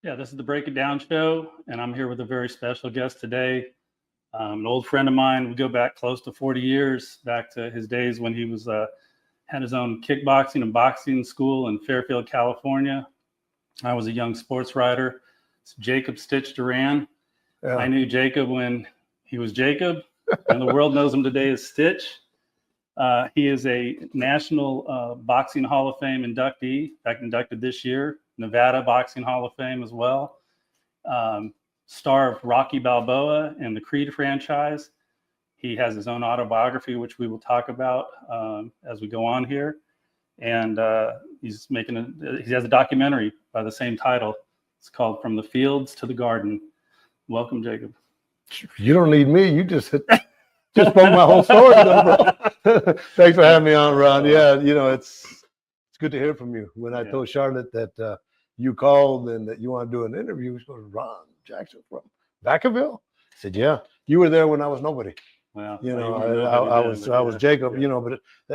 Yeah, this is the Break It Down show, and I'm here with a very special guest today. An old friend of mine. We go back close to 40 years, back to his days when he was had his own kickboxing and boxing school in Fairfield, California. I was a young sports writer. It's Jacob Stitch Duran. Yeah. I knew Jacob when he was Jacob, and the world knows him today as Stitch. He is a National Boxing Hall of Fame inductee, in fact, inducted this year. Nevada Boxing Hall of Fame as well. Star of Rocky Balboa and the Creed franchise. He has his own autobiography, which we will talk about as we go on here. And he has a documentary by the same title. It's called From the Fields to the Garden. Welcome, Jacob. You don't need me. You just spoke my whole story, though, bro. Thanks for having me on, Ron. Yeah, it's good to hear from you. When I told Charlotte that you called and that you want to do an interview, she goes, Ron Jackson from Vacaville? I said, yeah. You were there when I was nobody. Well, I was Jacob, but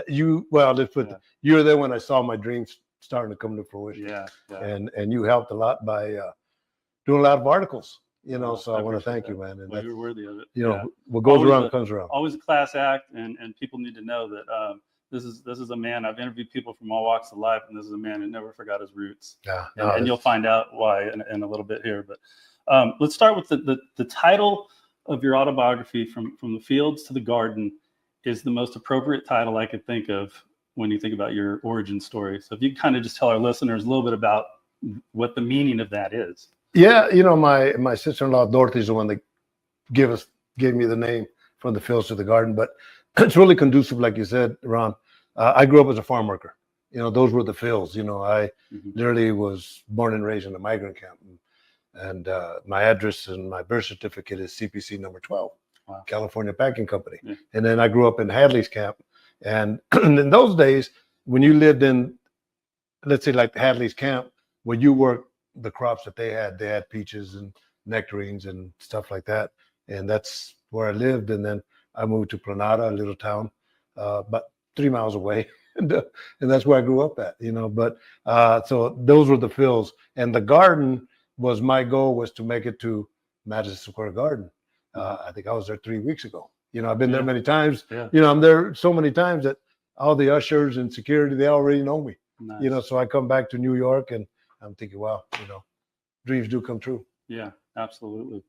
you were there when I saw my dreams starting to come to fruition. Yeah. And you helped a lot by doing a lot of articles. So I want to thank you, man. And you're worthy of it. What goes around comes around. Always a class act, and people need to know that this is a man. I've interviewed people from all walks of life, and this is a man who never forgot his roots. Yeah, and you'll find out why in a little bit here. But let's start with the title of your autobiography, From the Fields to the Garden, is the most appropriate title I could think of when you think about your origin story. So if you kind of just tell our listeners a little bit about what the meaning of that is. Yeah, my sister-in-law Dorothy's the one that gave me the name From the Fields to the Garden, but it's really conducive, like you said, Ron. I grew up as a farm worker. Those were the fields. I literally was born and raised in a migrant camp, and my address and my birth certificate is CPC number 12, wow. California Packing Company. Yeah. And then I grew up in Hadley's camp, and in those days, when you lived in, let's say, like Hadley's camp, when you worked the crops that they had peaches and nectarines and stuff like that, and that's where I lived. And then I moved to Planada, a little town about 3 miles away, and that's where I grew up at. But so those were the fields, and the garden was my goal, was to make it to Madison Square Garden. I think I was there 3 weeks ago. I've been there many times. Yeah. I'm there so many times that all the ushers and security, they already know me. Nice. So I come back to New York and I'm thinking, wow, dreams do come true. Yeah, absolutely.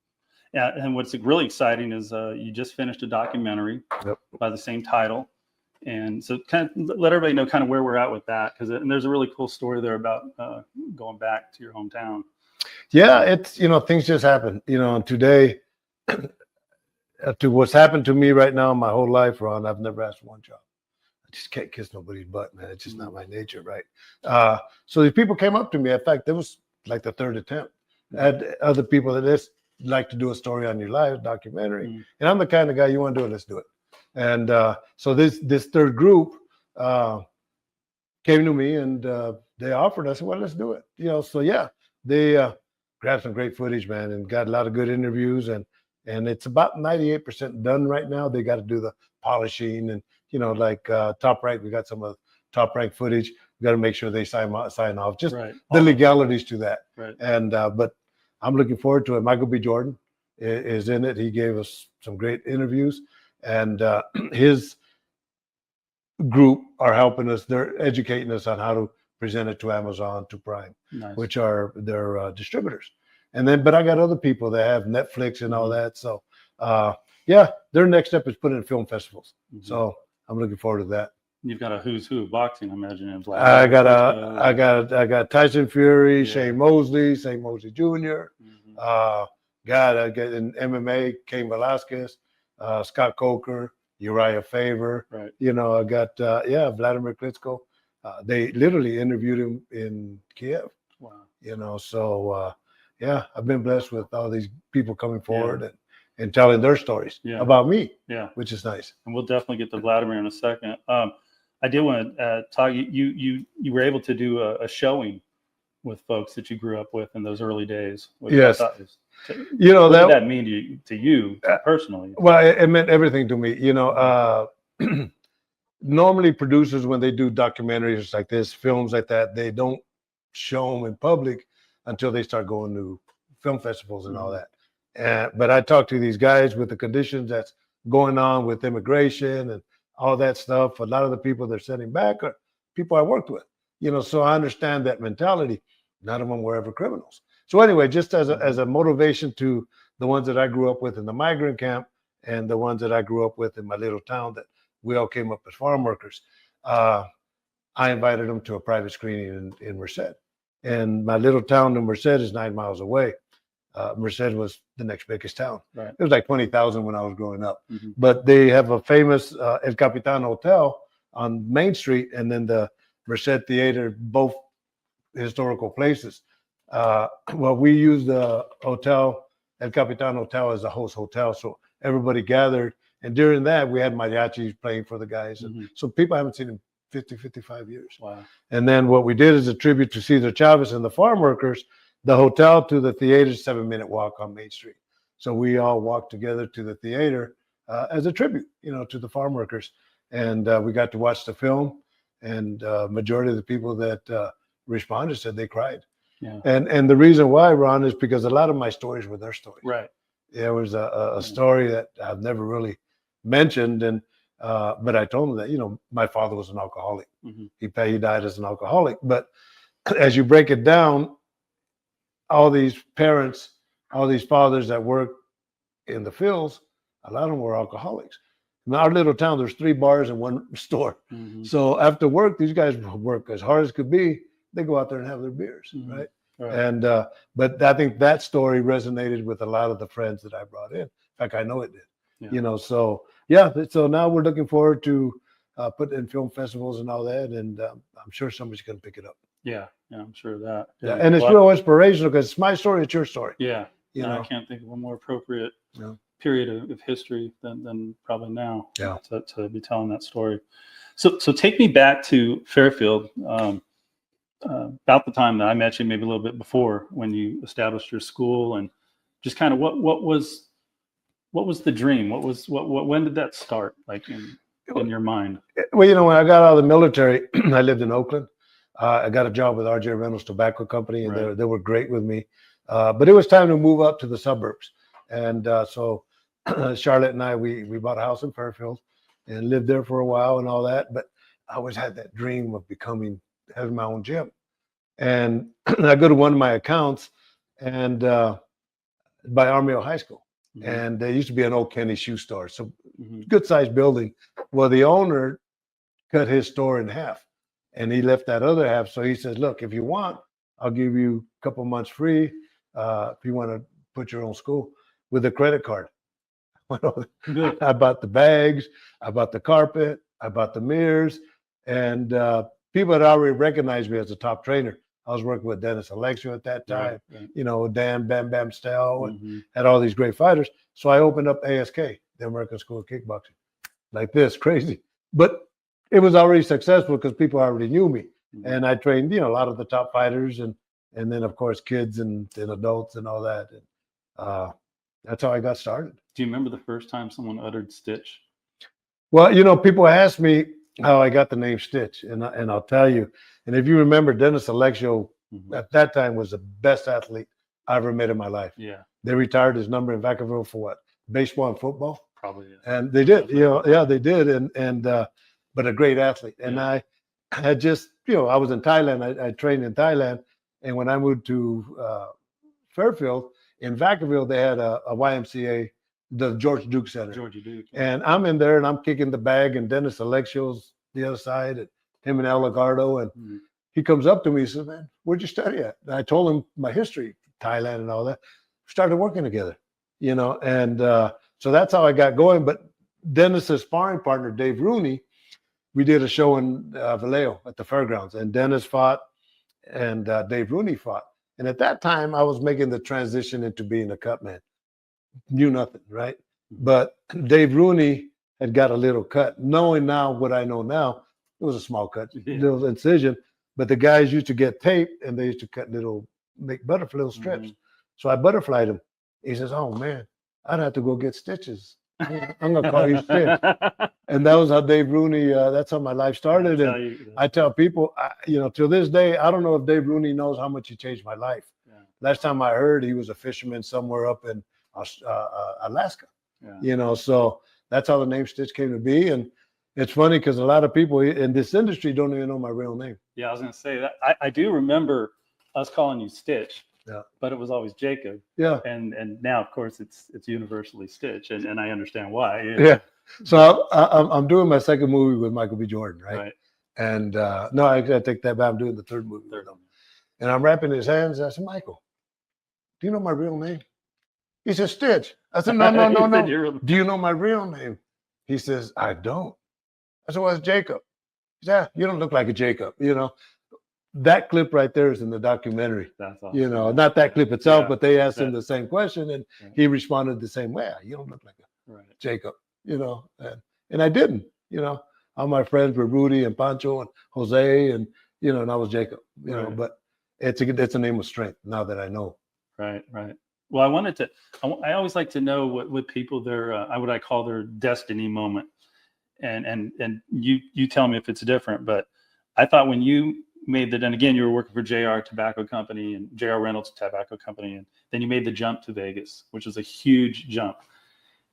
Yeah, and what's really exciting is you just finished a documentary by the same title. And so kind of let everybody know kind of where we're at with that, because there's a really cool story there about going back to your hometown. Yeah, it's, things just happen. Today, to what's happened to me right now, my whole life, Ron, I've never asked for one job. I just can't kiss nobody's butt, man. It's just not my nature, right? So these people came up to me. In fact, it was like the third attempt. I had other people that just like to do a story on your life, documentary. And I'm the kind of guy, you want to do it, let's do it. And so this third group came to me and they offered. I said, well, let's do it. So yeah, they grabbed some great footage, man, and got a lot of good interviews. And it's about 98% done right now. They got to do the polishing and, like Top Rank, we got some of Top Rank footage. We got to make sure they sign off, just the legalities to that. Right. And but I'm looking forward to it. Michael B. Jordan is in it. He gave us some great interviews, and his group are helping us. They're educating us on how to present it to Amazon, to Prime, nice. Which are their distributors. And then, but I got other people that have Netflix and all that. So yeah, their next step is putting in film festivals. So I'm looking forward to that. You've got a who's who of boxing, I imagine. I got Tyson Fury, Shane Mosley Jr. I got in MMA, Cain Velasquez, Scott Coker, Uriah Faber. Right. I got Vladimir Klitschko. They literally interviewed him in Kiev. Wow. So I've been blessed with all these people coming forward and telling their stories about me. Yeah, which is nice. And we'll definitely get to Vladimir in a second. I did want to talk. You were able to do a showing with folks that you grew up with in those early days. Yes. What did that mean to you personally? Well, it meant everything to me. Normally producers, when they do documentaries like this, films like that, they don't show them in public. until they start going to film festivals and all that. But I talked to these guys with the conditions that's going on with immigration and all that stuff. A lot of the people they're sending back are people I worked with, so I understand that mentality. None of them were ever criminals. So anyway, just as a motivation to the ones that I grew up with in the migrant camp and the ones that I grew up with in my little town that we all came up as farm workers, I invited them to a private screening in Merced. And my little town in Merced is 9 miles away. Merced was the next biggest town. Right. It was like 20,000 when I was growing up. Mm-hmm. But they have a famous El Capitan Hotel on Main Street, and then the Merced Theater, both historical places. Well, we used the hotel, El Capitan Hotel, as a host hotel. So everybody gathered. And during that, we had mariachis playing for the guys. And so people haven't seen in 50, 55 years. Wow. And then what we did is a tribute to Cesar Chavez and the farm workers. The hotel to the theater is a 7-minute walk on Main Street. So we all walked together to the theater as a tribute, to the farm workers. And we got to watch the film. And majority of the people that responded said they cried. Yeah. And the reason why, Ron, is because a lot of my stories were their stories. Right. There was a story that I've never really mentioned, and but I told them that my father was an alcoholic. Mm-hmm. He died as an alcoholic. But as you break it down, all these parents, all these fathers that work in the fields, a lot of them were alcoholics. In our little town, there's 3 bars and 1 store. Mm-hmm. So after work, these guys work as hard as could be. They go out there and have their beers, right? And but I think that story resonated with a lot of the friends that I brought in. In fact, I know it did. Yeah. So now we're looking forward to putting in film festivals and all that, and I'm sure somebody's going to pick it up. Yeah, I'm sure of that. Yeah, and it's real inspirational because it's my story, it's your story. Yeah, I can't think of a more appropriate period of history than probably now. Yeah, to be telling that story. So take me back to Fairfield. About the time that I met you, maybe a little bit before, when you established your school, and just kind of what was the dream? When did that start? Like in your mind? Well, when I got out of the military, I lived in Oakland. I got a job with RJ Reynolds Tobacco Company, and they were great with me. But it was time to move up to the suburbs, and so Charlotte and I we bought a house in Fairfield and lived there for a while and all that. But I always had that dream of having my own gym. And I go to one of my accounts and by Armijo High School. Mm-hmm. And there used to be an old Kenny shoe store. So good sized building. Well, the owner cut his store in half and he left that other half. So he says, look, if you want, I'll give you a couple months free if you want to put your own school with a credit card. I bought the bags, I bought the carpet, I bought the mirrors, and people had already recognized me as a top trainer. I was working with Dennis Alexio at that time, Dan Bam Bam Stell, and had all these great fighters. So I opened up ASK, the American School of Kickboxing, like this, crazy. But it was already successful because people already knew me. And I trained, a lot of the top fighters and then, of course, kids and adults and all that. And that's how I got started. Do you remember the first time someone uttered Stitch? Well, people ask me how I got the name Stitch, and I'll tell you. And if you remember, Dennis Alexio at that time was the best athlete I ever met in my life. Yeah, they retired his number in Vacaville for what? Baseball and football. Probably. Yeah. And they did. They did. And but a great athlete. And I had just, I was in Thailand. I trained in Thailand, and when I moved to Fairfield in Vacaville, they had a YMCA. The George Duke Center. Georgia Duke. And I'm in there and I'm kicking the bag and Dennis Alexio's the other side and him and El Lagardo. And he comes up to me and says, man, where'd you study at? And I told him my history, Thailand and all that. Started working together, and so that's how I got going. But Dennis's sparring partner, Dave Rooney, we did a show in Vallejo at the fairgrounds, and Dennis fought and Dave Rooney fought. And at that time, I was making the transition into being a cut man. Knew nothing, right? But Dave Rooney had got a little cut. Knowing now what I know now, it was a small cut, little incision. But the guys used to get tape and they used to cut make butterfly little strips. So I butterflied him. He says, "Oh man, I'd have to go get stitches. I'm gonna call you Stitch." And that was how Dave Rooney. That's how my life started. And I tell people, till this day, I don't know if Dave Rooney knows how much he changed my life. Yeah. Last time I heard, he was a fisherman somewhere up in Alaska. Yeah. You know, so that's how the name Stitch came to be. And it's funny because a lot of people in this industry don't even know my real name. Yeah, I was going to say that. I do remember us calling you Stitch, Yeah. but it was always Jacob. Yeah. And now, of course, it's universally Stitch, and I understand why. Yeah. So I'm doing my second movie with Michael B. Jordan, right? Right. And no, I take that back. I'm doing the third movie with him. And I'm wrapping his hands. I said, Michael, do you know my real name? He says, Stitch. I said, no. Do you know my real name? He says, I don't. I said, well, it's Jacob. He said, you don't look like a Jacob. You know, that clip right there is in the documentary. That's awesome. You know, not that clip itself, Yeah. but they asked him the same question, and he responded the same way. You don't look like a Jacob. You know, and I didn't. You know, all my friends were Rudy and Pancho and Jose, and you know, and I was Jacob. You know, but it's a name of strength now that I know. Right. Well, I always like to know what people their what I call their destiny moment, and you tell me if it's different. But I thought when you made and again you were working for JR Tobacco Company and JR Reynolds Tobacco Company, and then you made the jump to Vegas, which was a huge jump.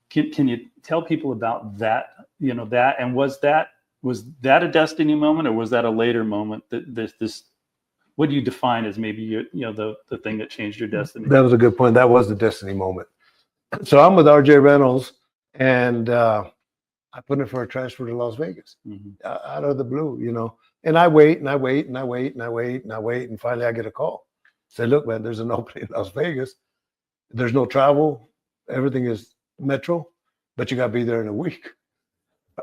Can you tell people about that? You know, that, and was that a destiny moment, or was that a later moment? This what do you define as maybe the thing that changed your destiny? That was a good point. That was the destiny moment. So I'm with RJ Reynolds, and I put in for a transfer to Las Vegas out of the blue, you know. And I wait, and finally I get a call. Say, look, man, there's an opening in Las Vegas. There's no travel. Everything is metro, but you got to be there in a week.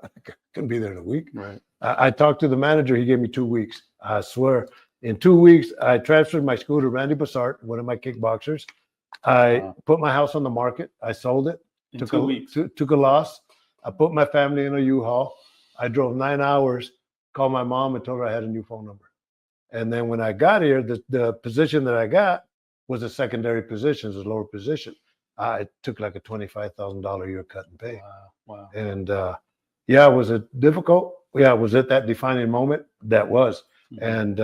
I couldn't be there in a week. Right. I talked to the manager. He gave me 2 weeks. I swear. In 2 weeks, I transferred my school to Randy Bassart, one of my kickboxers. I put my house on the market. I sold it. In 2 weeks. Took a loss. I put my family in a U-Haul. I drove 9 hours, called my mom and told her I had a new phone number. And then when I got here, the position that I got was a secondary position, it was a lower position. I took like a $25,000 a year cut in pay. Wow. And was it difficult? Yeah, was it that defining moment? That was. And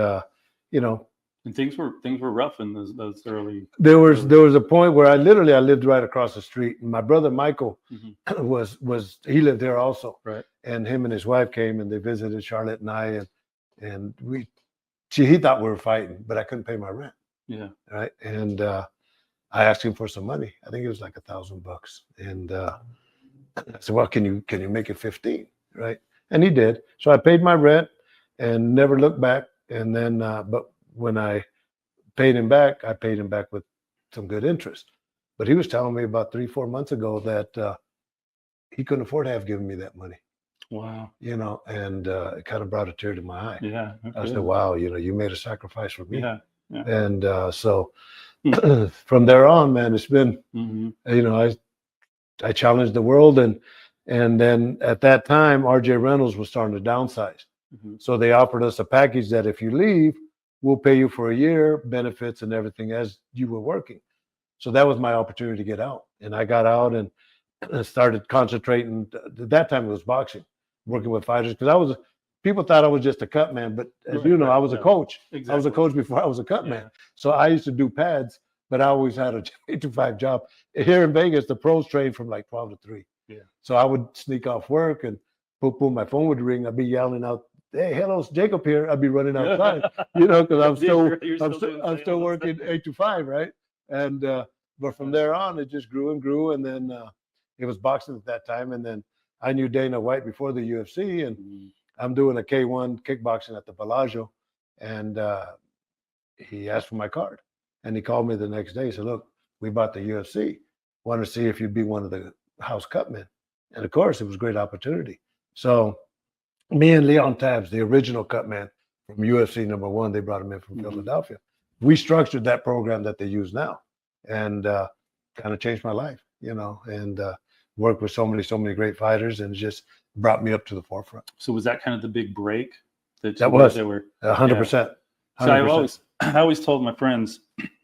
you know, and things were rough in those early. There was a point where I lived right across the street, and my brother Michael he lived there also. Right. And him and his wife came and they visited Charlotte and I, and he thought we were fighting, but I couldn't pay my rent. Yeah. Right. And I asked him for some money. I think it was like $1,000. And I said, well, can you make it 15? Right. And he did. So I paid my rent and never looked back. And then, but when I paid him back, I paid him back with some good interest. But he was telling me about 3-4 months ago that he couldn't afford to have given me that money. Wow. You know, and it kind of brought a tear to my eye. Yeah. I said, wow, you know, you made a sacrifice for me. Yeah. And so from there on, man, it's been, you know, I challenged the world. And then at that time, RJ Reynolds was starting to downsize. So they offered us a package that if you leave, we'll pay you for a year, benefits and everything as you were working. So that was my opportunity to get out. And I got out and started concentrating. At that time it was boxing, working with fighters. Because people thought I was just a cut man, but as you know, I was a coach. Exactly. I was a coach before I was a cut man. So I used to do pads, but I always had a 8 to 5 job. Here in Vegas, the pros train from like 12 to 3. Yeah. So I would sneak off work and boom, my phone would ring. I'd be yelling out, hey, hello, it's Jacob here. I'd be running outside, you know, because I'm still working 8 to 5, right? And but from there on, it just grew and grew, and then it was boxing at that time, and then I knew Dana White before the UFC, and I'm doing a K1 kickboxing at the Bellagio, and he asked for my card, and he called me the next day. He said, look, we bought the UFC. Want to see if you'd be one of the house cutmen, and of course, it was a great opportunity. So me and Leon Tabbs, the original cut man from UFC #1, they brought him in from Philadelphia. We structured that program that they use now, and kind of changed my life, you know, and worked with so many great fighters, and just brought me up to the forefront. So was that kind of the big break? That was 100%. So I always told my friends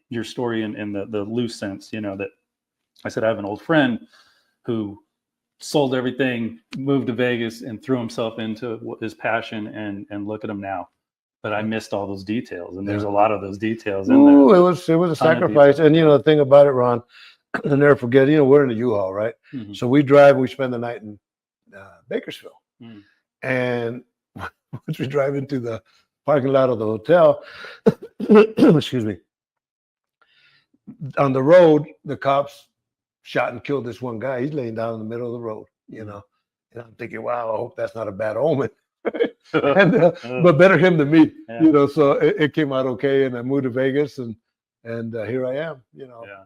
your story in the loose sense, you know, that I said I have an old friend who sold everything, moved to Vegas, and threw himself into his passion, and look at him now. but I missed all those details, and there's Yeah. a lot of those details in Ooh, there. it was a Ton of sacrifice. detail. And the thing about it, Ron, I'll never forget. We're in a U-Haul, right? Mhm. So we drive. We spend the night in Bakersfield, Mm. and once we drive into the parking lot of the hotel, excuse me, on the road, the cops shot and killed this one guy. He's laying down in the middle of the road, And I'm thinking, wow, I hope that's not a bad omen. But better him than me, Yeah. So it came out okay, and I moved to Vegas, and here I am. Yeah.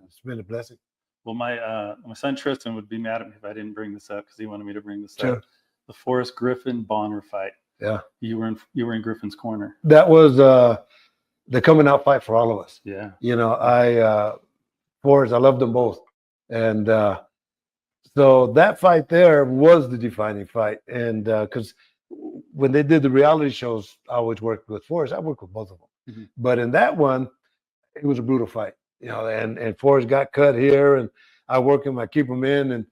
It's been a blessing. Well, my son Tristan would be mad at me if I didn't bring this up because he wanted me to bring this Sure. up. The Forrest Griffin Bonner fight. Yeah, You were in Griffin's corner. that was the coming out fight for all of us. Yeah. Forrest, I love them both, and so that fight there was the defining fight, and because when they did the reality shows, I always worked with Forrest. I worked with both of them, Mhm. but in that one, it was a brutal fight. And Forrest got cut here, and I work him, I keep him in, and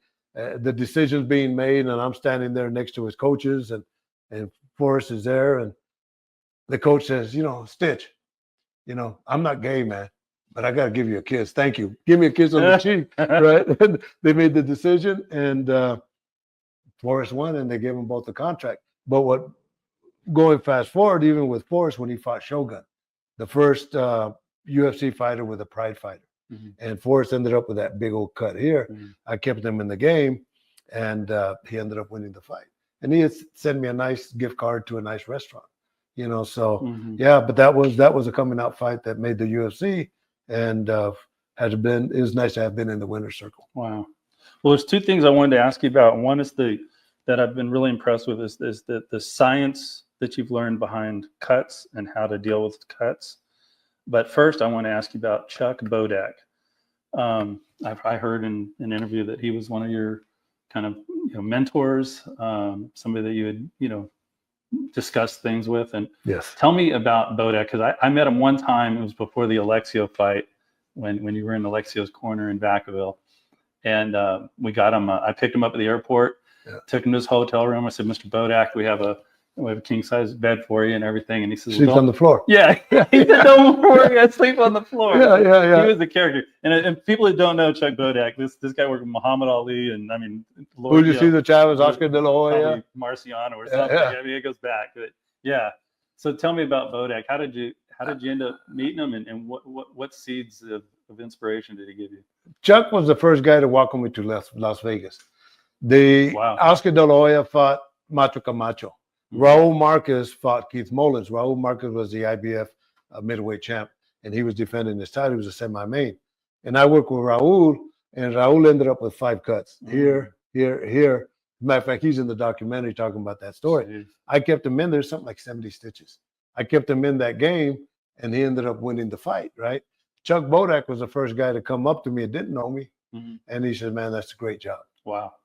the decisions being made, and I'm standing there next to his coaches, and Forrest is there, and the coach says, Stitch, I'm not gay, man, but I got to give you a kiss. Thank you. Give me a kiss on the cheek, right? And they made the decision, and Forrest won, and they gave them both the contract. But going fast forward, even with Forrest, when he fought Shogun, the first UFC fighter with a pride fighter, Mhm. and Forrest ended up with that big old cut here. Mhm. I kept him in the game, and he ended up winning the fight. And he had sent me a nice gift card to a nice restaurant, So Mhm. yeah, but that was a coming out fight that made the UFC, and it was nice to have been in the winner's circle. Wow. Well, there's two things I wanted to ask you about. One is that I've been really impressed with is the science that you've learned behind cuts and how to deal with cuts. But first, I want to ask you about Chuck Bodak. I heard in an interview that he was one of your kind of mentors, somebody that you had discussed things with. And Yes. tell me about Bodak, because I met him one time. It was before the Alexio fight when you were in Alexio's corner in Vacaville. And we got him. I picked him up at the airport, took him to his hotel room. I said, "Mr. Bodak, we have a king size bed for you and everything." And he says, Sleeps on the floor. Yeah, he said, "Don't worry, I sleep on the floor." Yeah. He was the character. And people that don't know Chuck Bodak, this guy worked with Muhammad Ali, and I mean, Who did you see? The Chavez, Oscar De La Hoya, probably Marciano or something. Yeah. I mean, it goes back. But yeah. So tell me about Bodak. How did you end up meeting him, and what seeds of inspiration did he give you? Chuck was the first guy to welcome me to Las Vegas. Wow. Oscar De La Hoya fought Macho Camacho. Mm-hmm. Raul Marquez fought Keith Mullins. Raul Marquez was the IBF middleweight champ, and he was defending his title. He was a semi-main. And I worked with Raul, and Raul ended up with 5 cuts. Here. Matter of fact, he's in the documentary talking about that story. Jeez. I kept him in there, something like 70 stitches. I kept him in that game, and he ended up winning the fight, right? Chuck Bodak was the first guy to come up to me and didn't know me. Mm-hmm. And he said, "Man, that's a great job." Wow.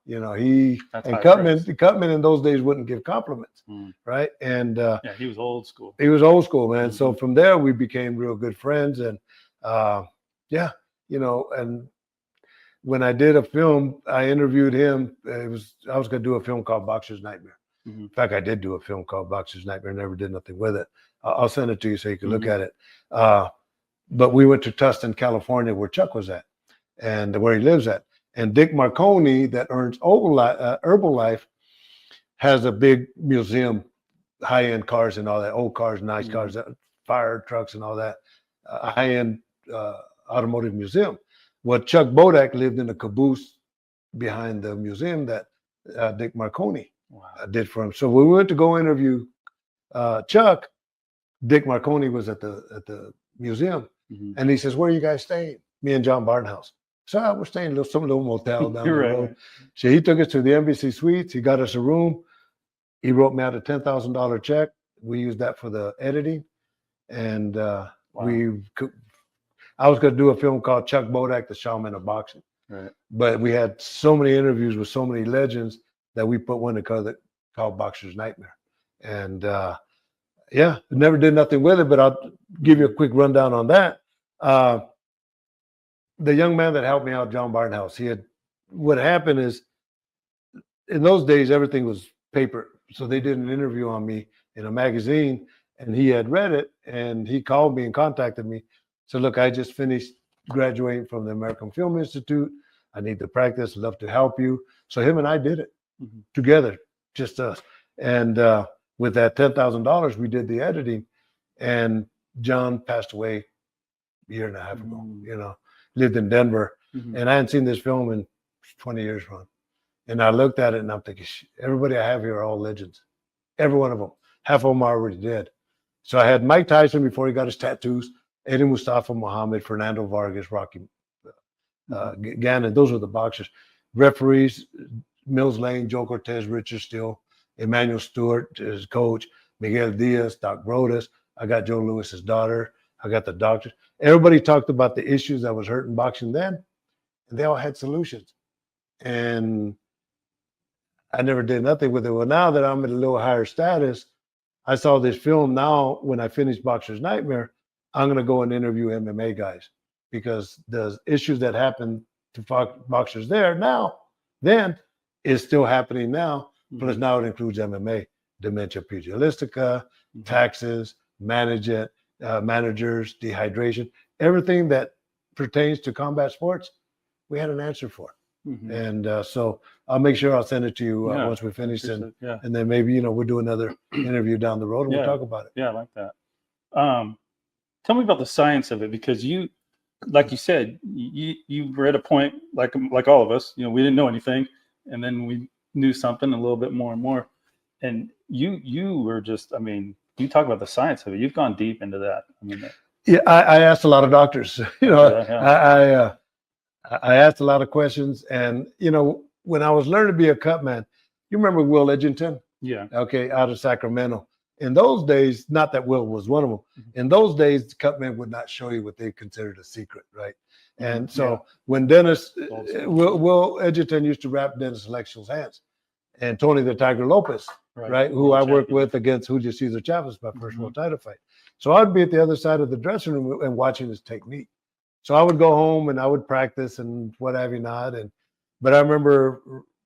Cutman in those days wouldn't give compliments, right? And he was old school. He was old school, man. Mm-hmm. So from there, we became real good friends. And and when I did a film, I interviewed him. I was going to do a film called Boxer's Nightmare. Mm-hmm. In fact, I did do a film called Boxer's Nightmare. Never did nothing with it. I'll send it to you so you can look at it. But we went to Tustin, California, where Chuck was at, and where he lives at. And Dick Marconi, that owns Herbalife, has a big museum, high-end cars and all that, old cars, nice cars, fire trucks and all that, a high-end automotive museum. Well, Chuck Bodak lived in a caboose behind the museum that Dick Marconi did for him. So when we went to go interview Chuck, Dick Marconi was at the museum, and he says, "Where are you guys staying?" Me and John Barnhouse. So we're staying in some little motel down the road. So he took us to the Embassy Suites. He got us a room. He wrote me out a $10,000 check. We used that for the editing, and I was going to do a film called Chuck Bodak, the Shaman of Boxing. Right. But we had so many interviews with so many legends that we put one together called Boxer's Nightmare. And never did nothing with it, but I'll give you a quick rundown on that. The young man that helped me out, John Barnhouse, what happened is, in those days, everything was paper. So they did an interview on me in a magazine, and he had read it, and he called me and contacted me. So look, I just finished graduating from the American Film Institute. I need to practice. Love to help you. So him and I did it together, just us. And with that $10,000, we did the editing. And John passed away a year and a half ago. You know, lived in Denver, and I hadn't seen this film in 20 years, Ron. And I looked at it and I'm thinking, everybody I have here are all legends. Every one of them. Half of them are already dead. So I had Mike Tyson before he got his tattoos, Eddie Mustafa Muhammad, Fernando Vargas, Rocky Gannon. Those were the boxers. Referees, Mills Lane, Joe Cortez, Richard Steele, Emmanuel Stewart, his coach, Miguel Diaz, Doc Brodas. I got Joe Lewis's daughter. I got the doctors. Everybody talked about the issues that was hurting boxing then, and they all had solutions. And I never did nothing with it. Well, now that I'm at a little higher status, I saw this film. Now, when I finish Boxer's Nightmare, I'm going to go and interview MMA guys, because the issues that happened to boxers then is still happening now. Plus now it includes MMA, dementia pugilistica, taxes, managers, dehydration, everything that pertains to combat sports. We had an answer for. And so I'll make sure I'll send it to you once we finish, and then maybe we'll do another interview down the road and we'll talk about it. Yeah, I like that. Tell me about the science of it, because you, like you said, you were at a point like all of us. We didn't know anything, and then we knew something a little bit more and more. And you were just, you talk about the science of it. You've gone deep into that. I asked a lot of doctors. I asked a lot of questions, and when I was learning to be a cut man, you remember Will Edgington? Yeah. Okay, out of Sacramento. In those days, not that Will was one of them. In those days, the cut men would not show you what they considered a secret, right? And so when Dennis, Will Edgington used to wrap Dennis Alexio's hands, and Tony the Tiger Lopez, right? Who I worked with against Julio Cesar Chavez, my first world title fight. So I'd be at the other side of the dressing room and watching his technique. So I would go home and I would practice and what have you not. But I remember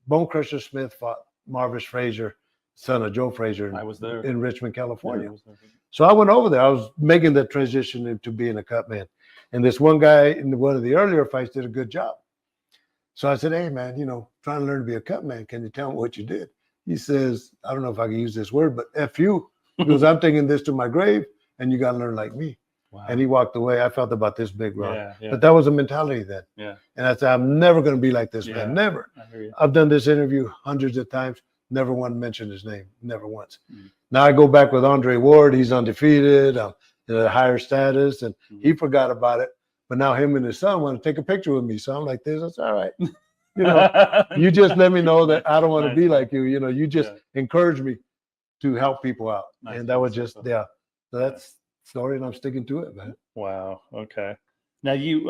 Bone Crusher Smith fought Marvis Frazier, son of Joe Frazier. I was there in Richmond, California. So I went over there. I was making the transition into being a cut man. And this one guy in one of the earlier fights did a good job. So I said, hey, man, trying to learn to be a cut man. Can you tell me what you did? He says, I don't know if I can use this word, but F you. Because I'm taking this to my grave, and you got to learn like me. Wow. And he walked away. I felt about this big, Ron. But that was a mentality then. Yeah. And I said, I'm never going to be like this man. Never. I've done this interview hundreds of times. Never one mentioned his name. Never once. Now I go back with Andre Ward. He's undefeated. I'm in a higher status, and he forgot about it. But now him and his son want to take a picture with me. So I'm like this. That's all right. You just let me know that I don't want to be like you. You just encourage me to help people out. And that was just, So that's story, and I'm sticking to it, man. Wow. Okay. Now you,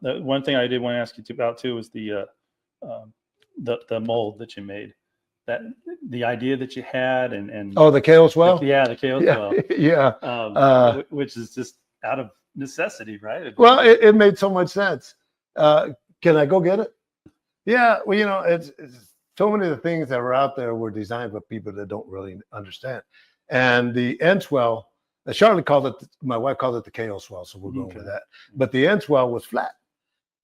one thing I did want to ask you about too was the mold that you made. That the idea that you had and the chaos well. The chaos well. Yeah. Which is just out of necessity, right? Well, it made so much sense. Can I go get it? Yeah. Well, it's so many of the things that were out there were designed by people that don't really understand. And the end swell, Charlotte called it, my wife called it the KO swell, so we're going with that. But the end swell was flat.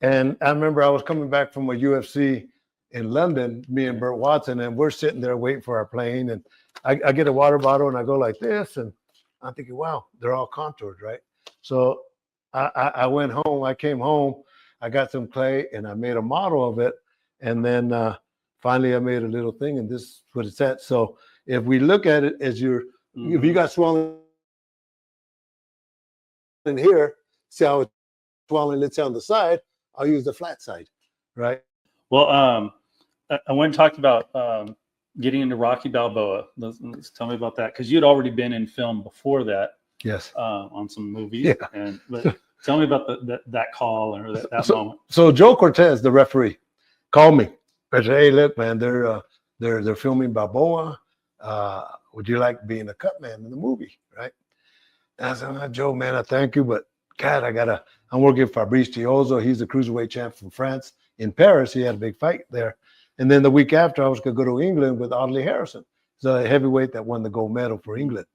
And I remember I was coming back from a UFC in London, me and Burt Watson, and we're sitting there waiting for our plane. And I get a water bottle and I go like this, and I'm thinking, wow, they're all contoured, right? So I went home, I came home, I got some clay and I made a model of it. And then finally I made a little thing, and this is what it's at. So if we look at it as if you got swollen in here, see how it's swollen, let's say on the side, I'll use the flat side, right? Well, I went and talked about getting into Rocky Balboa. Let's tell me about that, because you'd already been in film before that. Yes. On some movies. Yeah. But tell me about that call or that moment. So Joe Cortez, the referee, called me. I said, hey, look, man, they're filming Balboa. Would you like being a cut man in the movie, right? And I said, Joe, man, I thank you, but God, I'm working for Fabrice Tiozo. He's the cruiserweight champ from France in Paris. He had a big fight there. And then the week after, I was going to go to England with Audley Harrison, the heavyweight that won the gold medal for England.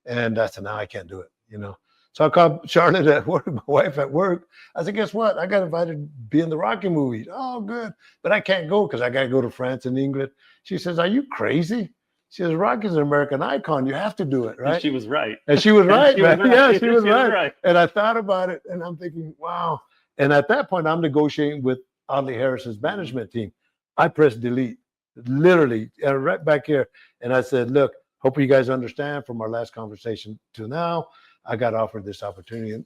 And I said, no, I can't do it, you know. So I called Charlotte at work, my wife at work. I said, guess what? I got invited to be in the Rocky movies. Oh, good. But I can't go because I got to go to France and England. She says, are you crazy? She says, Rocky's an American icon. You have to do it, right? And she was right. And she was right, man. Yeah, she was right. right. And I thought about it, and I'm thinking, wow. And at that point, I'm negotiating with Audley Harris's management team. I pressed delete, literally, right back here. And I said, look, hope you guys understand from our last conversation to now, I got offered this opportunity. And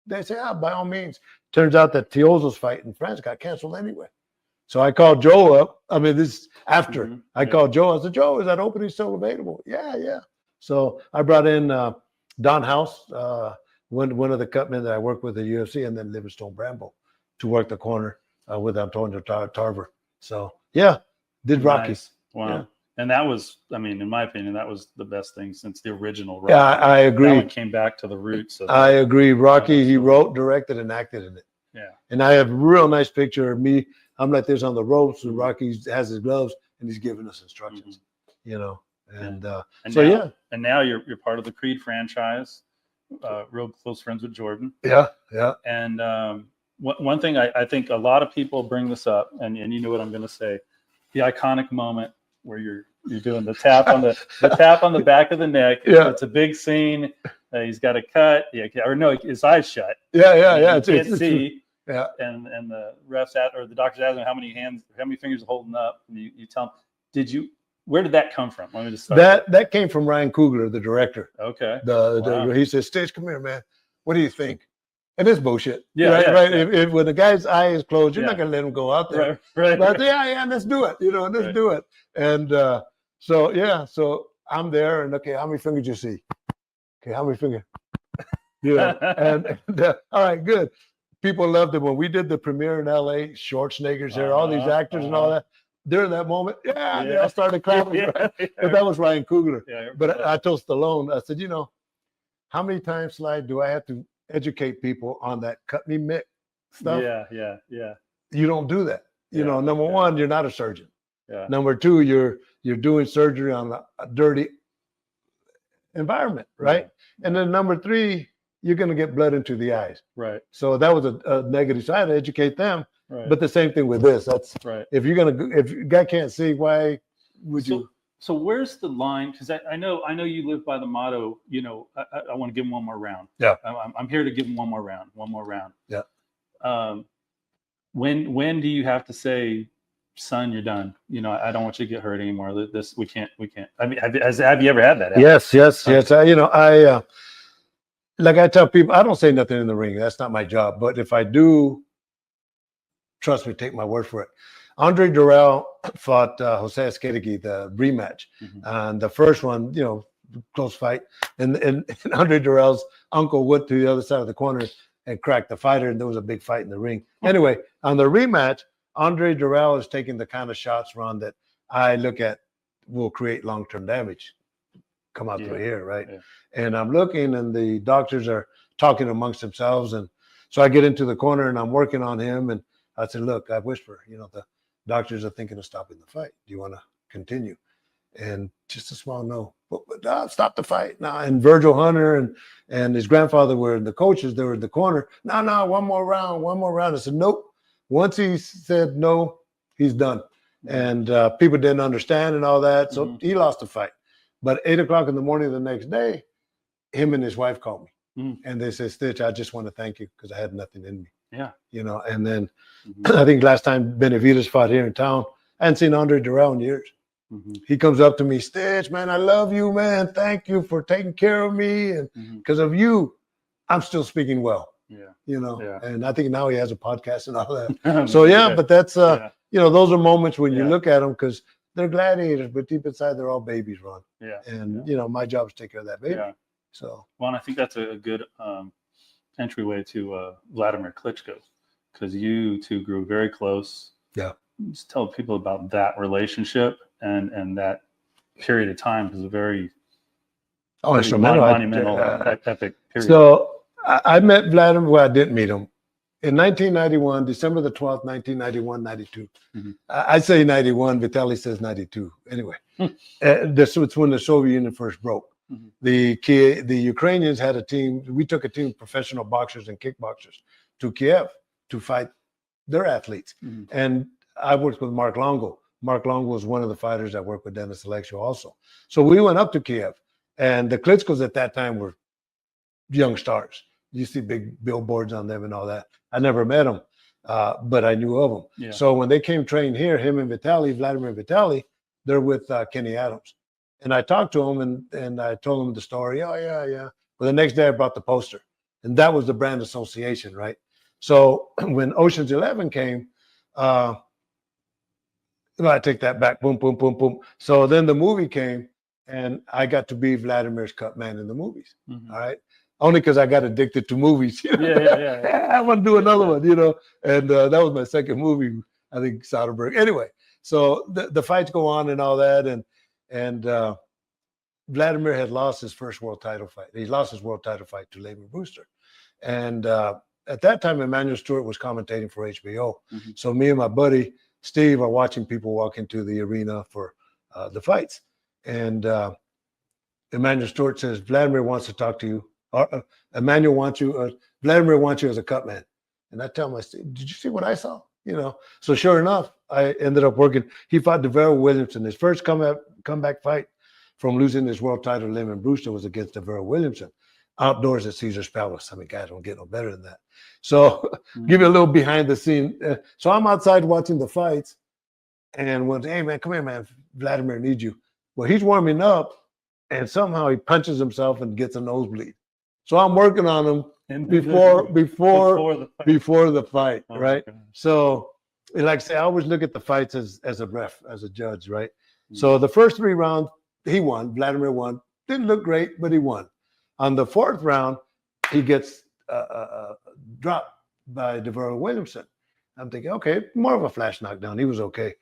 they say, by all means. Turns out that Teozo's fight in France got canceled anyway. So I called Joe up. I mean, this after I called Joe. I said, Joe, is that opening still available? Yeah. So I brought in Don House, one of the cutmen that I worked with at UFC, and then Livingstone Bramble to work the corner with Antonio Tarver. So yeah, did Rocky. Nice. Wow. Yeah. And that was, I mean, in my opinion, that was the best thing since the original Rocky. Yeah, I agree. That one came back to the roots. I agree. Rocky, he wrote, directed, and acted in it. Yeah. And I have a real nice picture of me. I'm like this on the ropes, and Rocky has his gloves, and he's giving us instructions, you know. And so, now, yeah. And now you're part of the Creed franchise, real close friends with Jordan. Yeah. And one thing I think a lot of people bring this up, and you know what I'm going to say, the iconic moment where you're doing the tap on the tap on the back of the neck. Yeah. It's a big scene. He's got a cut. Or no, his eyes shut. Yeah. You can't see. Yeah. And the refs or the doctors ask him how many fingers are holding up. And you tell him, where did that come from? Let me just start. That came from Ryan Coogler, the director. Okay. He said, Stitch, come here, man. What do you think? And it's bullshit. Yeah. Right. Yeah. If when the guy's eye is closed, you're not gonna let him go out there. Right. But yeah, let's do it. You know, let's do it. And so I'm there, and okay, how many fingers you see? Okay, how many fingers? and all right, good. People loved it when we did the premiere in LA. Schwarzenegger's there, all these actors and all that. During that moment, they all started clapping. But that was Ryan Coogler. Yeah, but I told Stallone, I said, how many times, Slide, do I have to educate people on that cut me Mick stuff? Yeah. You don't do that. You know, number one, you're not a surgeon. Yeah. Number two, you're doing surgery on a dirty environment, right? And then number three, you're going to get blood into the eyes. Right. So that was a negative side to educate them. Right. But the same thing with this. That's right. If a guy can't see, why would you? So where's the line? Because I know you live by the motto. I want to give him one more round. Yeah. I'm here to give him one more round. One more round. Yeah. When do you have to say, son, you're done? I don't want you to get hurt anymore. We can't. I mean, have you ever had that? Yes. Like I tell people, I don't say nothing in the ring. That's not my job. But if I do, trust me, take my word for it. Andre Duran fought Jose Esquetegui, the rematch. And the first one, close fight. And Andre Duran's uncle went to the other side of the corner and cracked the fighter, and there was a big fight in the ring. Anyway, on the rematch, Andre Duran is taking the kind of shots, Ron, that I look at will create long-term damage. Come out through here, right? Yeah. And I'm looking, and the doctors are talking amongst themselves. And so I get into the corner, and I'm working on him. And I said, look, I whisper, the doctors are thinking of stopping the fight. Do you want to continue? And just a small no. But stop the fight. No. And Virgil Hunter and his grandfather were the coaches. They were in the corner. No, one more round. I said, nope. Once he said no, he's done. And people didn't understand and all that. So he lost the fight. But 8 o'clock in the morning the next day, him and his wife called me. And they said, Stitch, I just want to thank you because I had nothing in me. Yeah. And then I think last time Benavidez fought here in town, I hadn't seen Andre Duran in years. He comes up to me, Stitch, man, I love you, man. Thank you for taking care of me. And because of you, I'm still speaking well. Yeah. And I think now he has a podcast and all that. So, but that's, those are moments when you look at them because they're gladiators, but deep inside, they're all babies, Ron. Yeah. And, my job is to take care of that baby. Yeah. So. Well, and I think that's a good entryway to Vladimir Klitschko because you two grew very close. Yeah. Just tell people about that relationship and that period of time because a very monumental, epic period. So I met Vladimir. Well, I didn't meet him. In 1991, December the 12th, 1991, 92. I say 91, Vitaly says 92. Anyway, this was when the Soviet Union first broke. Mhm. The Ukrainians had a team. We took a team of professional boxers and kickboxers to Kiev to fight their athletes. Mhm. And I worked with Mark Longo. Mark Longo was one of the fighters that worked with Dennis Alexio also. So we went up to Kiev, and the Klitschkos at that time were young stars. You see big billboards on them and all that. I never met them, but I knew of them. Yeah. So when they came train here, him and Vladimir Vitali, they're with Kenny Adams. And I talked to him and I told him the story. Oh, yeah, yeah. But the next day I brought the poster. And that was the brand association, right? So when Ocean's 11 came, no, I take that back. Boom, boom, boom, boom. So then the movie came, and I got to be Vladimir's cut man in the movies. Mhm. All right, only because I got addicted to movies. You know? Yeah. I want to do another one, you know. And that was my second movie. I think Soderbergh. Anyway, so the fights go on and all that, and Vladimir had lost his first world title fight. He lost his world title fight to Lehman Brewster, and at that time, Emmanuel Stewart was commentating for HBO. Mhm. So me and my buddy Steve are watching people walk into the arena for the fights. And Emmanuel Stewart says, Vladimir wants to talk to you. Emmanuel wants you. Vladimir wants you as a cut man. And I tell him, I said, did you see what I saw? You know, so sure enough, I ended up working. He fought Devereux Williamson. His first comeback fight from losing his world title to Lehman Brewster was against Devereux Williamson, outdoors at Caesar's Palace. I mean, God, don't get no better than that. So give you a little behind the scene. So I'm outside watching the fights, and when, hey man, come here, man, Vladimir needs you. Well, he's warming up, and somehow he punches himself and gets a nosebleed. So I'm working on him before the fight, Oh, right? gosh. So, like I say, I always look at the fights as a ref, as a judge, right? So the first 3 rounds, he won. Vladimir won. Didn't look great, but he won. On the 4th round, he gets dropped by Devereux Williamson. I'm thinking, okay, more of a flash knockdown. He was okay.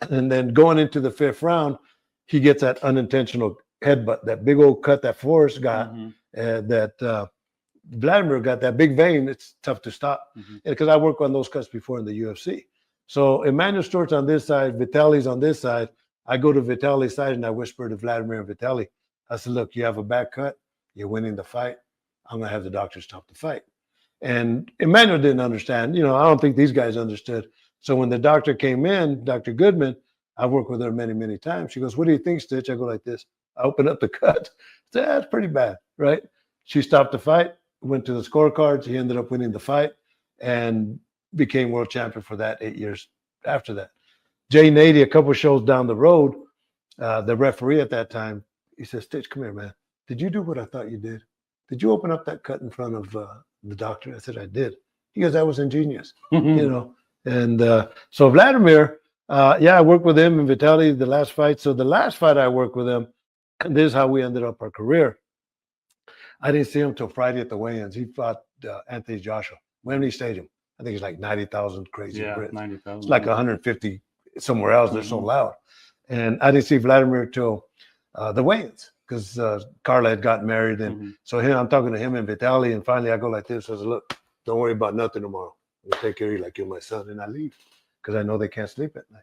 And then going into the 5th round, he gets that unintentional headbutt, that big old cut that Forrest got, that Vladimir got, that big vein. It's tough to stop because I worked on those cuts before in the UFC. So Emmanuel Stewart's on this side, Vitali's on this side. I go to Vitali's side and I whisper to Vladimir and Vitali. I said, look, you have a bad cut. You're winning the fight. I'm going to have the doctor stop the fight. And Emmanuel didn't understand. You know, I don't think these guys understood. So when the doctor came in, Dr. Goodman, I worked with her many, many times. She goes, what do you think, Stitch? I go like this. I open up the cut. That's pretty bad, right? She stopped the fight, went to the scorecards. He ended up winning the fight and became world champion for that 8 years after that. Jay Nady, a couple of shows down the road, the referee at that time, he says, Stitch, come here, man. Did you do what I thought you did? Did you open up that cut in front of the doctor? I said, I did. He goes, that was ingenious, you know. And so Vladimir, I worked with him and Vitaly the last fight. So the last fight I worked with him, and this is how we ended up our career. I didn't see him until Friday at the weigh-ins. He fought Anthony Joshua, Wembley Stadium. I think it's like 90,000 crazy Brits. 90,000. It's like 150 somewhere else. They're so loud. And I didn't see Vladimir till the weigh-ins because Carla had gotten married. And so I'm talking to him and Vitaly. And finally I go like this. I said, look, don't worry about nothing tomorrow. I'll take care of you like you're my son. And I leave because I know they can't sleep at night.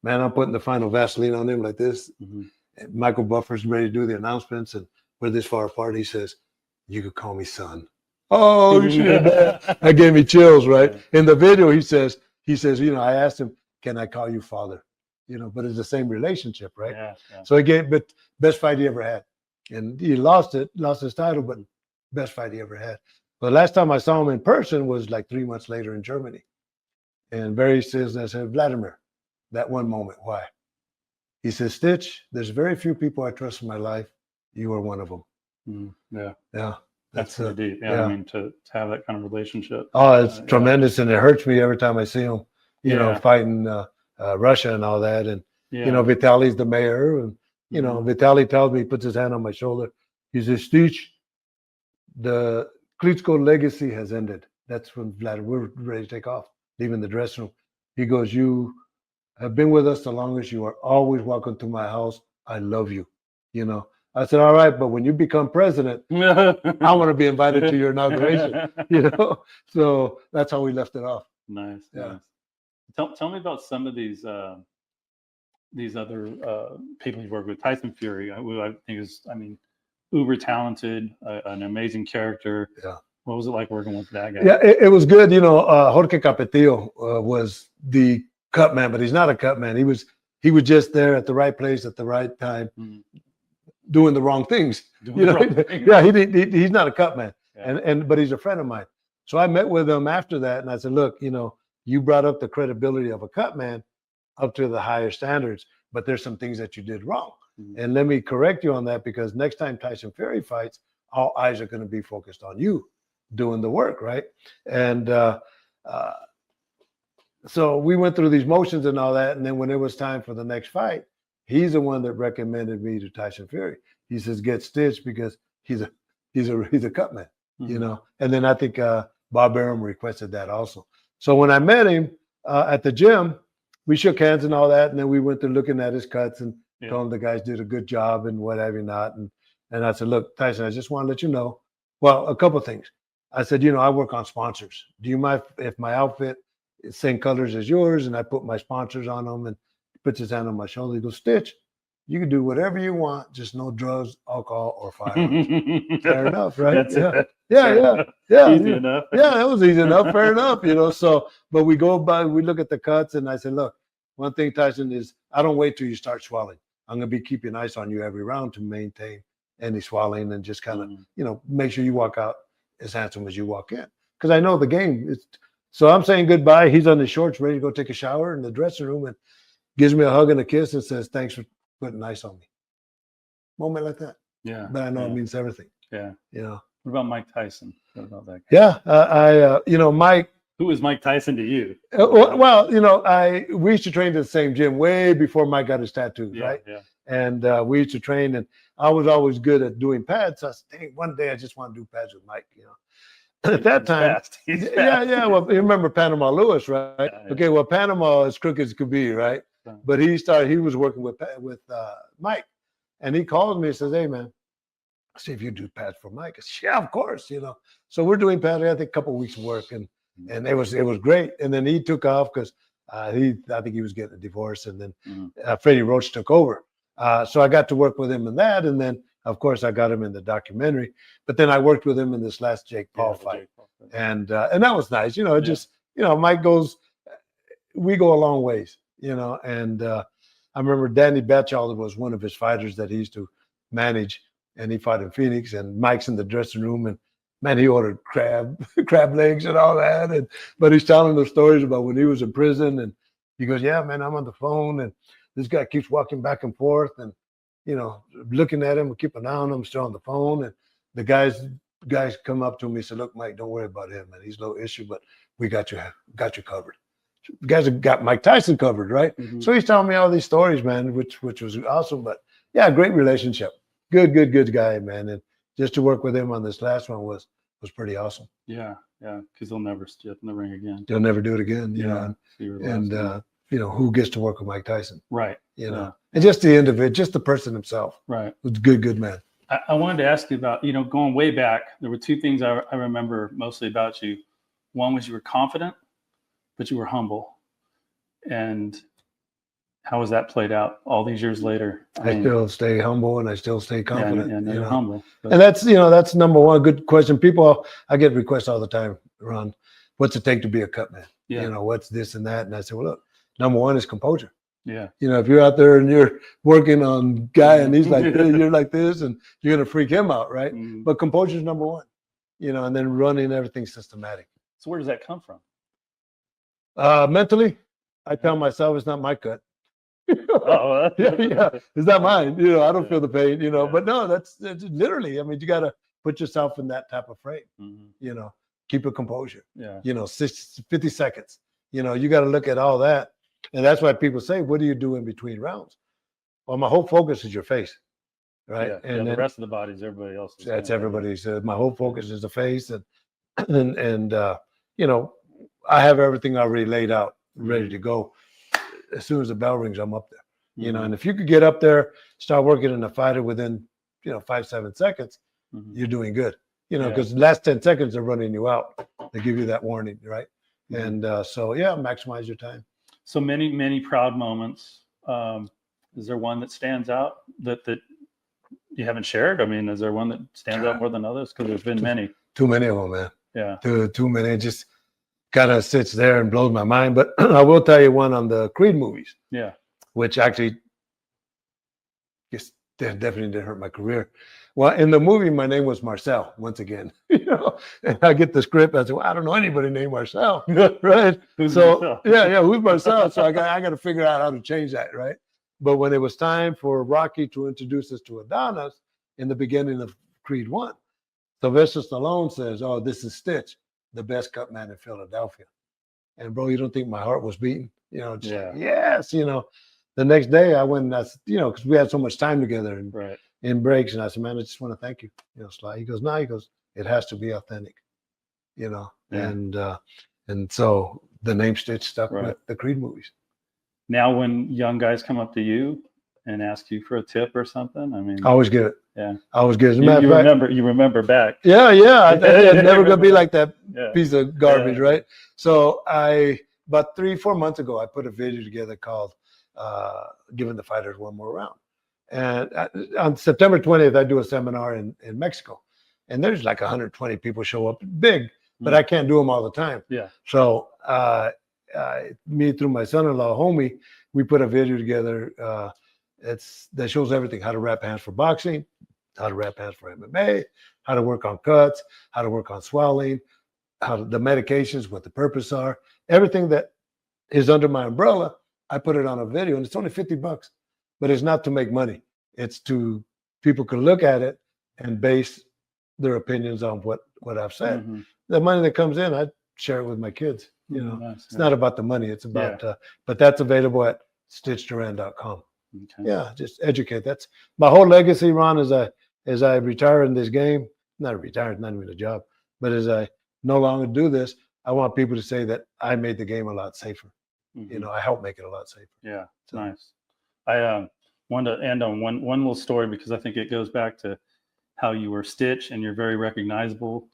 Man, I'm putting the final Vaseline on him like this. And Michael Buffer's ready to do the announcements. And we're this far apart. He says, you could call me son. Oh, shit, man. That gave me chills, right? In the video, he says, you know, I asked him, can I call you father? You know, but it's the same relationship, right? Yeah. So again, but best fight he ever had. And he lost his title, but best fight he ever had. The last time I saw him in person was like 3 months later in Germany. And Barry says, I said, Vladimir, that one moment, why? He says, Stitch, there's very few people I trust in my life. You are one of them. Yeah. That's pretty deep. I mean, to have that kind of relationship. Oh, it's tremendous. And it hurts me every time I see him, you know, fighting Russia and all that. And, you know, Vitaly's the mayor. And, you know, Vitaly tells me, he puts his hand on my shoulder. He says, Stitch, the Klitschko legacy has ended. That's when we're ready to take off, leaving the dressing room. He goes, you have been with us the longest. You are always welcome to my house. I love you, you know. I said, all right, but when you become president, I want to be invited to your inauguration, you know? So that's how we left it off. Nice. Yeah. Nice. Tell me about some of these other people you work with. Tyson Fury, I think is, I mean, uber talented, an amazing character. Yeah. What was it like working with that guy? Yeah, it was good. You know, Jorge Capetillo was the cut man, but he's not a cut man. He was just there at the right place at the right time, doing the wrong things. Doing You the know, wrong thing. yeah, he's not a cut man, Yeah. but he's a friend of mine. So I met with him after that, and I said, look, you know, you brought up the credibility of a cut man up to the higher standards, but there's some things that you did wrong. And let me correct you on that, because next time Tyson Fury fights, all eyes are going to be focused on you doing the work, right? And so we went through these motions and all that, and then when it was time for the next fight, he's the one that recommended me to Tyson Fury. He says, get Stitch, because he's a cut man, you know. And then I think Bob Arum requested that also. So when I met him at the gym, we shook hands and all that, and then we went through looking at his cuts and told him the guys did a good job and what have you not. And I said, look, Tyson, I just want to let you know, well, a couple of things. I said, you know, I work on sponsors. Do you mind if my outfit is same colors as yours? And I put my sponsors on them, and he puts his hand on my shoulder. He goes, Stitch, you can do whatever you want, just no drugs, alcohol, or firearms. Fair enough, right? That's it. Yeah. Easy enough. Yeah, that was easy enough. Fair enough, you know. So, but we go by, we look at the cuts, and I said, look, one thing, Tyson, is I don't wait till you start swelling. I'm going to be keeping ice on you every round to maintain any swelling, and just kind of, you know, make sure you walk out as handsome as you walk in. Because I know the game. So I'm saying goodbye. He's on his shorts, ready to go take a shower in the dressing room, and gives me a hug and a kiss and says, thanks for putting ice on me. Moment like that. Yeah. But I know it means everything. Yeah. You know. What about Mike Tyson? What about that Yeah. guy? You know, Mike. Who is Mike Tyson to you? Well, you know, we used to train in the same gym way before Mike got his tattoos, right? Yeah. And we used to train, and I was always good at doing pads. So I said, dang, one day I just want to do pads with Mike, you know. At that time, He's fast. yeah. Well, you remember Panama Lewis, right? Yeah. Okay, well, Panama as crooked as could be, right? But he was working with Mike, and he called me and says, hey, man, see if you do pads for Mike. I said, yeah, of course, you know. So we're doing pads, I think a couple of weeks of work, and it was great. And then he took off because I think he was getting a divorce, and then Freddie Roach took over. So I got to work with him in that, and then of course I got him in the documentary. But then I worked with him in this last Jake Paul fight, and that was nice. You know, just, you know, Mike we go a long ways, you know. And I remember Danny Batchelder was one of his fighters that he used to manage, and he fought in Phoenix. And Mike's in the dressing room, and man, he ordered crab legs and all that. But he's telling the stories about when he was in prison, and he goes, yeah, man, I'm on the phone, and this guy keeps walking back and forth, and, you know, looking at him, we keep an eye on him, still on the phone. And the guys come up to me and say, look, Mike, don't worry about him, man. He's no issue, but we got you covered. The guys have got Mike Tyson covered, right? So he's telling me all these stories, man, which was awesome. But yeah, great relationship. Good guy, man. And just to work with him on this last one was pretty awesome. Yeah, because they'll never step in the ring again. They'll never do it again, you know. And you know, who gets to work with Mike Tyson? Right. You know, and just the end of it, just the person himself. Right. Was good man. I wanted to ask you about, you know, going way back, there were two things I remember mostly about you. One was you were confident, but you were humble. And how was that played out all these years later? I mean, still stay humble, and I still stay confident. And you know? humble. But, and that's number one. Good question. I get requests all the time, Ron. What's it take to be a cut man? Yeah. You know, what's this and that? And I say, well, look, number one is composure. Yeah. You know, if you're out there and you're working on guy and he's like this, you're like this, and you're going to freak him out, right? But composure is number one, you know, and then running everything systematic. So where does that come from? Mentally, I tell myself it's not my cut. Oh, yeah, it's not mine. You know, I don't feel the pain, you know, but no, that's literally, I mean, you got to put yourself in that type of frame, you know, keep your composure, you know, 50 seconds, you know, you got to look at all that. And that's why people say, what do you do in between rounds? Well, my whole focus is your face, right? Yeah, and the rest of the body is everybody else's. That's everybody's. My whole focus is the face, and you know, I have everything already laid out, ready to go. As soon as the bell rings, I'm up there. You know, and if you could get up there, start working in a fighter within, you know, 5-7 seconds, you're doing good. You know, because the last 10 seconds they're running you out. They give you that warning, right? And so yeah, maximize your time. So many proud moments. Is there one that stands out that you haven't shared? I mean, is there one that stands out more than others? Because there's been many. Too many of them, man. Yeah. Too many. It just kind of sits there and blows my mind. But I will tell you one on the Creed movies. Yeah. Which actually just definitely didn't hurt my career. Well, in the movie, my name was Marcel once again. And I get the script. I said, well, I don't know anybody named Marcel, right? Who's so Marcel? yeah, who's Marcel? So I got to figure out how to change that, right? But when it was time for Rocky to introduce us to Adonis in the beginning of Creed 1, Sylvester Stallone says, "Oh, this is Stitch, the best cut man in Philadelphia." And bro, you don't think my heart was beating? Just like, yes, The next day I went, and because we had so much time together and in breaks, and I said, "Man, I just want to thank you." Sly. He goes, "No," he goes, "It has to be authentic," and so the name Stitch stuck with the Creed movies. Now, when young guys come up to you and ask you for a tip or something, I mean, I always give it. Yeah, I always give it. You remember back. Yeah. It's never gonna be like that piece of garbage, right? So about 3-4 months ago, I put a video together called "Giving the Fighters One More Round," and on September 20th, I do a seminar in Mexico, and there's like 120 people show up, big, but I can't do them all the time. Yeah. So me through my son-in-law, homie, we put a video together. That shows everything: how to wrap hands for boxing, how to wrap hands for MMA, how to work on cuts, how to work on swelling, the medications, what the purpose are, everything that is under my umbrella. I put it on a video, and it's only $50, but it's not to make money. It's to people can look at it and base their opinions on what I've said. Mm-hmm. The money that comes in, I share it with my kids. It's not about the money. It's about, but that's available at stitchduran.com. Okay. Yeah, just educate. That's my whole legacy, Ron. As I retire in this game, not retire, not even a job, but as I no longer do this, I want people to say that I made the game a lot safer. Mm-hmm. I helped make it a lot safer. Yeah, so. Nice. I wanted to end on one little story because I think it goes back to how you were Stitch, and you're very recognizable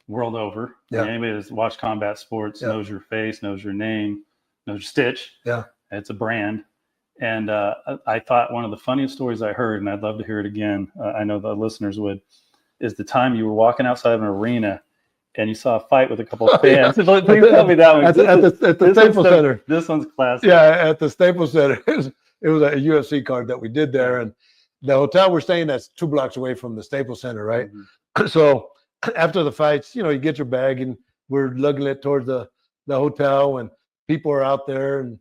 world over. Yeah. Anybody that's watched combat sports knows your face, knows your name, knows Stitch. Yeah, it's a brand. And I thought one of the funniest stories I heard, and I'd love to hear it again, I know the listeners would, is the time you were walking outside of an arena and you saw a fight with a couple of fans. Yeah. Please tell me that one. At the Staples Center. This one's classic. Yeah, at the Staples Center. It was a UFC card that we did there. And the hotel we're staying at's 2 blocks away from the Staples Center, right? Mm-hmm. So after the fights, you get your bag and we're lugging it towards the hotel, and people are out there, and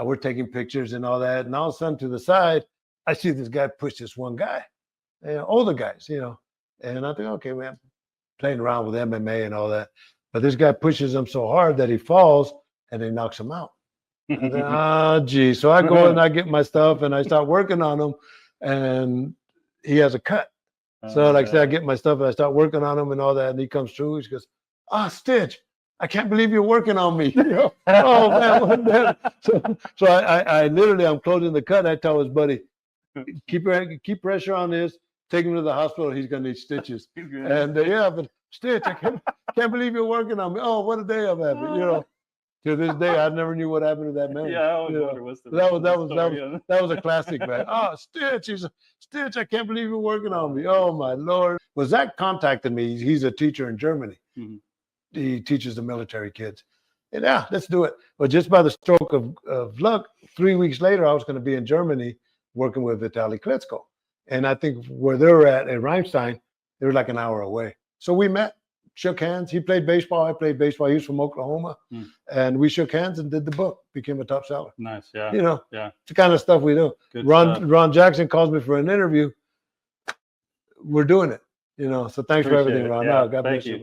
we're taking pictures and all that. And all of a sudden, to the side, I see this guy push this one guy, older guys, And I think, okay, man, playing around with MMA and all that. But this guy pushes him so hard that he falls and he knocks him out. And then, gee. So I go and I get my stuff and I start working on him, and he has a cut. So like I said, I get my stuff and I start working on him and all that. And he comes through. He goes, Stitch, I can't believe you're working on me. Oh man, what the hell? So I literally, I'm closing the cut. And I tell his buddy, keep pressure on this. Take him to the hospital. He's gonna need stitches. And but Stitch, I can't believe you're working on me. Oh, what a day I'm having. To this day, I never knew what happened to that man. Yeah, I always wonder what's the that was a classic, man. Stitch, Stitch, I can't believe you're working on me. Oh my Lord. Well, Zach contacted me. He's a teacher in Germany. Mm-hmm. He teaches the military kids. And let's do it. But just by the stroke of luck, 3 weeks later, I was going to be in Germany working with Vitaly Klitschko. And I think where they were at Rheinstein, they were like an hour away. So we met, shook hands. He played baseball. I played baseball. He was from Oklahoma. And we shook hands and did the book, became a top seller. Nice, yeah. It's the kind of stuff we do. Ron Jackson calls me for an interview. We're doing it. So thanks for everything, Ron. God bless you.